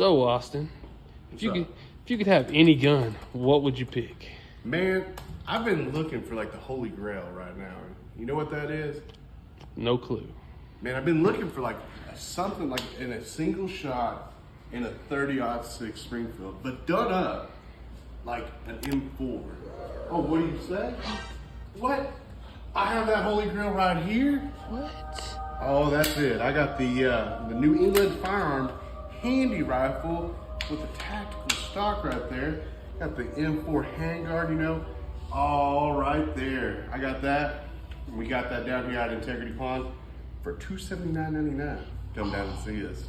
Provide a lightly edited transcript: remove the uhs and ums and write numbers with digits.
So Austin, if you could have any gun, what would you pick? Man, I've been looking for like the holy grail right now. You know what that is? No clue. Man, I've been looking for like something like in a single shot in a 30-06 Springfield, but done up like an M4. Oh, what do you say? What? I have that holy grail right here. What? Oh, that's it. I got the New England Firearms Handi-Rifle with the tactical stock right there. Got the M4 handguard, you know, all right there. I got that. We got that down here at Integrity Pond for $279.99. Come down and see us.